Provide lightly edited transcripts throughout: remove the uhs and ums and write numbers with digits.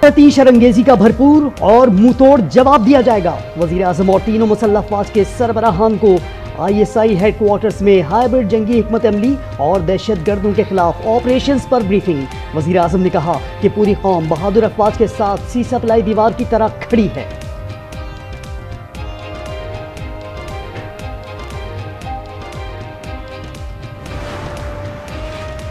भारतीय शरंगेजी का भरपूर और मुंहतोड़ जवाब दिया जाएगा। वजीर आजम और तीनों मुसल्लह अफवाज के सरबराहान को ISI हेडक्वार्टर्स में हाइब्रिड जंगी हिकमत अमली और दहशतगर्दों के खिलाफ ऑपरेशंस पर ब्रीफिंग। वजीर आजम ने कहा कि पूरी कौम बहादुर अफवाज के साथ सी सप्लाई दीवार की तरह खड़ी है।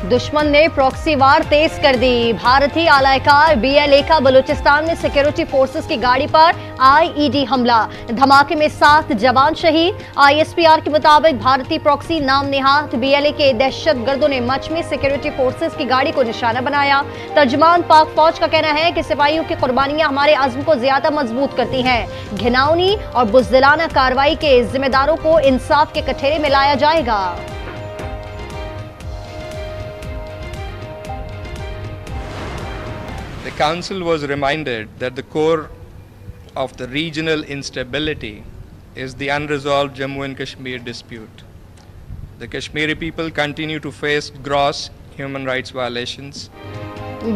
दुश्मन ने प्रॉक्सी वार तेज कर दी। भारतीय आलायकार BLA का बलूचिस्तान में सिक्योरिटी फोर्सेस की गाड़ी पर IED हमला, धमाके में 7 जवान शहीद। ISPR के मुताबिक भारतीय प्रॉक्सी नाम नेहात BLA के दहशतगर्दों ने मच में सिक्योरिटी फोर्सेस की गाड़ी को निशाना बनाया। तर्जुमान पाक फौज का कहना है कि सिपाहियों की कुर्बानियां हमारे अज़्म को ज्यादा मजबूत करती हैं। घिनौनी और बुज़दिलाना कार्रवाई के जिम्मेदारों को इंसाफ के कठेरे में लाया जाएगा। The Council was reminded that the core of the regional instability is the unresolved Jammu and Kashmir dispute. The Kashmiri people continue to face gross human rights violations.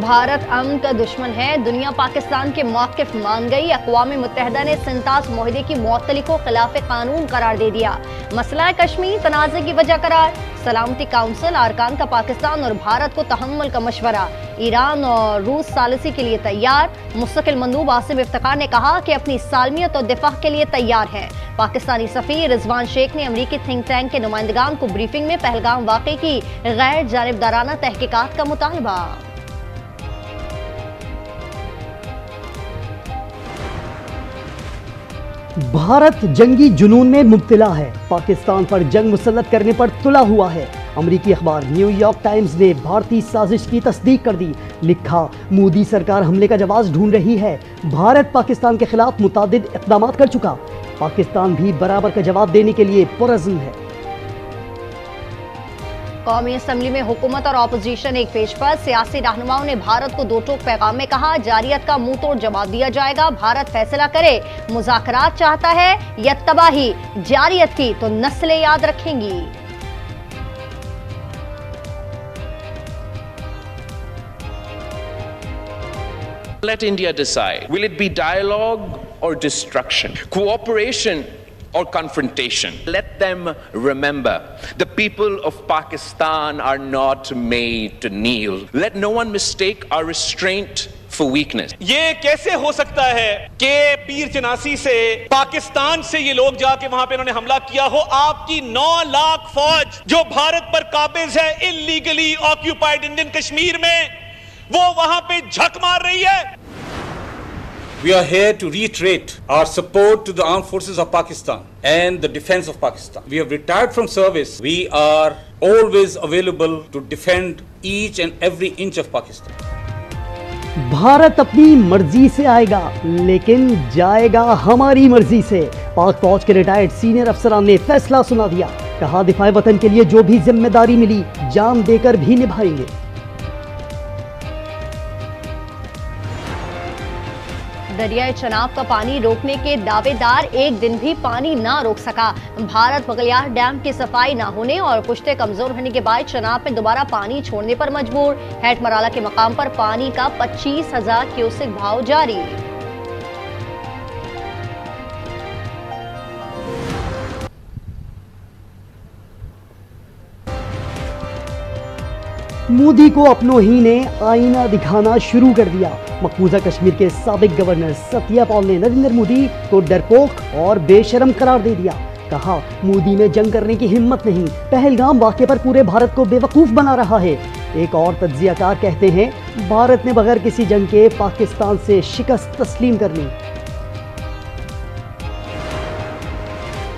Bharat अमन का दुश्मन है, दुनिया पाकिस्तान के मौक़िफ़ मान गई। अक़वाम मुत्तहिदा ने सिंतास मुआहदे की मुअत्तली को खिलाफ कानून करार दे दिया। मसला कश्मीर तनाज़े की वजह करार। सलामती काउंसिल अरकान का पाकिस्तान और भारत को तहम्मुल का मशवरा। ईरान और रूस सालिसी के लिए तैयार। मुस्तकिल मंदूब आसिम इफ्तिखार ने कहा कि अपनी सालमियत और दिफा के लिए तैयार है। पाकिस्तानी सफ़ीर रिजवान शेख ने अमरीकी थिंक टैंक के नुमाइंदगान को ब्रीफिंग में पहलगाम वाक़े की गैर जानिबदाराना तहकीकात का मुतालबा। भारत जंगी जुनून में मुब्तला है, पाकिस्तान पर जंग मुसल्लत करने पर तुला हुआ है। अमरीकी अखबार न्यूयॉर्क टाइम्स ने भारतीय साजिश की तस्दीक कर दी। लिखा, मोदी सरकार हमले का जवाब ढूंढ रही है। भारत पाकिस्तान के खिलाफ मुतादिद इक़दाम कर चुका, पाकिस्तान भी बराबर का जवाब देने के लिए पुरअज़्म है। कौमी असम्बली में हुकूमत और अपोजिशन एक पेज पर। सियासी रहनुमाओं ने भारत को दो टोक पैगाम में कहा, जारियत का मुंह तोड़ जवाब दिया जाएगा। भारत फैसला करे, मुज़ाकरात चाहता है या तबाही। जारियत की तो नस्लें याद रखेंगी। Let India decide. Will it be dialogue or destruction? Cooperation or confrontation? Let them remember, the people of Pakistan are not made to kneel. Let no one mistake our restraint for weakness. ये कैसे हो सकता है कि पीर चनासी से पाकिस्तान से ये लोग जाके वहां पे इन्होंने हमला किया हो? आपकी 9 लाख फौज जो भारत पर काबिज है इल्लीगली ऑक्यूपाइड इंडियन कश्मीर में, वो वहां पे झक मार रही है। We are here to reiterate our support to the armed forces of Pakistan and the defense of Pakistan. We have retired from service. We are always available to defend each and every inch of Pakistan. Bharat अपनी मर्जी से आएगा, लेकिन जाएगा हमारी मर्जी से। पाक फौज के रिटायर्ड सीनियर अफसरान ने फैसला सुना दिया। कहा, दिफाए वतन के लिए जो भी जिम्मेदारी मिली जान देकर भी निभाएंगे। दरियाए चनाब का पानी रोकने के दावेदार एक दिन भी पानी ना रोक सका। भारत बगलियार डैम की सफाई ना होने और पुश्ते कमजोर होने के बाद चनाब में दोबारा पानी छोड़ने पर मजबूर। हेड मराला के मकाम पर पानी का 25,000 क्यूसेक बहाव जारी। मोदी को अपनों ही ने आईना दिखाना शुरू कर दिया। मकबूजा कश्मीर के साबिक गवर्नर सत्या पॉल ने नरेंद्र मोदी को डरपोक और बेशरम करार दे दिया। कहा, मोदी में जंग करने की हिम्मत नहीं, पहलगाम वाक़े पर पूरे भारत को बेवकूफ़ बना रहा है। एक और तज्जियाकार कहते हैं, भारत ने बगैर किसी जंग के पाकिस्तान से शिकस्त तस्लीम कर ली।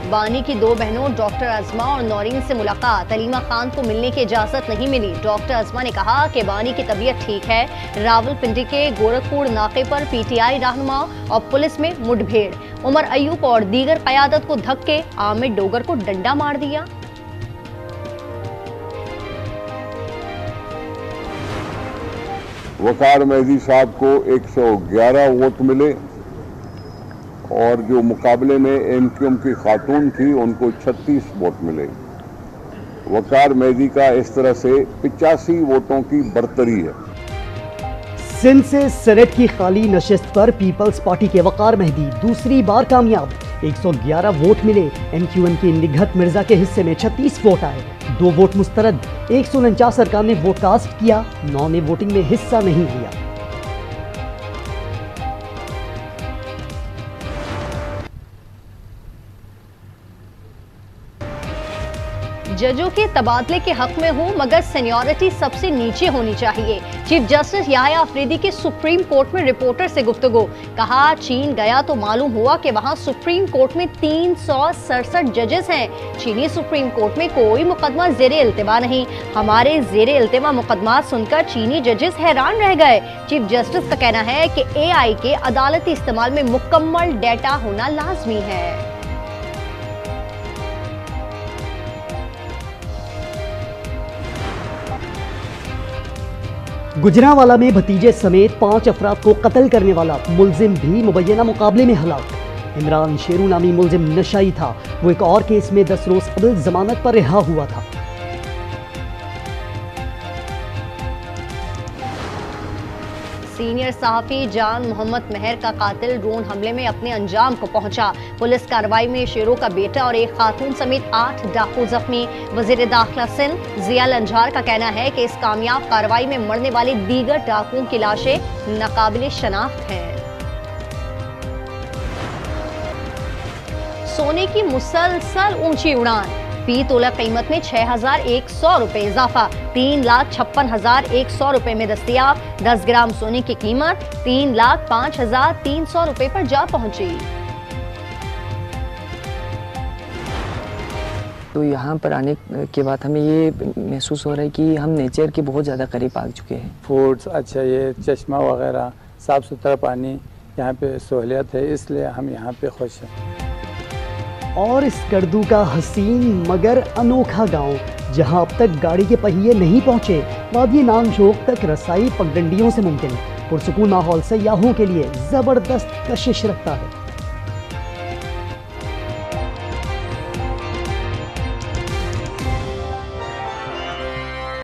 बानी की 2 बहनों डॉक्टर अज़मा और नौरीन से मुलाकात। अलीमा खान को मिलने की इजाजत नहीं मिली। डॉक्टर अज़मा ने कहा कि बानी की तबीयत ठीक है। रावलपिंडी के गोरखपुर नाके पर PTI रहनुमा और पुलिस में मुठभेड़। उमर अयूब और दीगर क़यादत को धक्के, आमिर डोगर को डंडा मार दिया। वकार मेहदी साहब को 111 वोट मिले और जो मुकाबले में MQM की खातून थी उनको 36 वोट मिले। वकार मेहदी का इस तरह से 85 वोटों की बढ़तरी है। सिंध से सेनेट की खाली नशिस्त पर पीपल्स पार्टी के वकार मेहदी दूसरी बार कामयाब। 111 वोट मिले। एमक्यूएम की निघत मिर्जा के हिस्से में 36 वोट आए, 2 वोट मुस्तरद। 149 अरकान ने वोट कास्ट किया, 9 ने वोटिंग में हिस्सा नहीं लिया। जजों के तबादले के हक में हूं, मगर सीनियरिटी सबसे नीचे होनी चाहिए। चीफ जस्टिस याह्या अफरीदी की सुप्रीम कोर्ट में रिपोर्टर से गुफ्तगू। कहा, चीन गया तो मालूम हुआ कि वहां सुप्रीम कोर्ट में 367 जजेस हैं। चीनी सुप्रीम कोर्ट में कोई मुकदमा ज़ेरे इल्तिमा नहीं। हमारे ज़ेरे इल्तिमा मुकदमा सुनकर चीनी जजेस हैरान रह गए। चीफ जस्टिस का कहना है कि AI के अदालती इस्तेमाल में मुकम्मल डेटा होना लाजमी है। गुजरांवाला में भतीजे समेत 5 अफराद को कत्ल करने वाला मुलजिम भी मुबैना मुकाबले में हलाक। इमरान शेरू नामी मुलजिम नशाई था। वो एक और केस में 10 रोज कबल जमानत पर रिहा हुआ था। सीनियर सहाफी जान मोहम्मद मेहर का कातिल ड्रोन हमले में अपने अंजाम को पहुंचा। पुलिस कार्रवाई में शेरों का बेटा और एक खातून समेत 8 डाकू जख्मी। वजीर दाखिला सिंध जिया लंझार का कहना है कि इस कामयाब कार्रवाई में मरने वाले दीगर डाकुओं की लाशें नाकाबिले शनाख्त हैं। सोने की मुसलसल ऊंची उड़ान। फी तोला कीमत में 6,100 रुपए इजाफा। 3,56,100 रुपए में दस्तयाब। 10 ग्राम सोने की कीमत 3,05,300 रुपए पर जा पहुंची। तो यहाँ पर आने के बाद हमें ये महसूस हो रहा है कि हम नेचर के बहुत ज़्यादा करीब आ चुके हैं। फूड्स अच्छा, ये चश्मा वगैरह, साफ़ सुथरा पानी, यहाँ पे सहूलियत है, इसलिए हम यहाँ पे खुश हैं। और इस करदू का हसीन मगर अनोखा गांव, जहां अब तक गाड़ी के पहिए नहीं पहुंचे, वादी नांगजोग तक रसाई पगडंडियों से मुमकिन। पुरसुकून माहौल सयाहों के लिए जबरदस्त कशिश रखता है।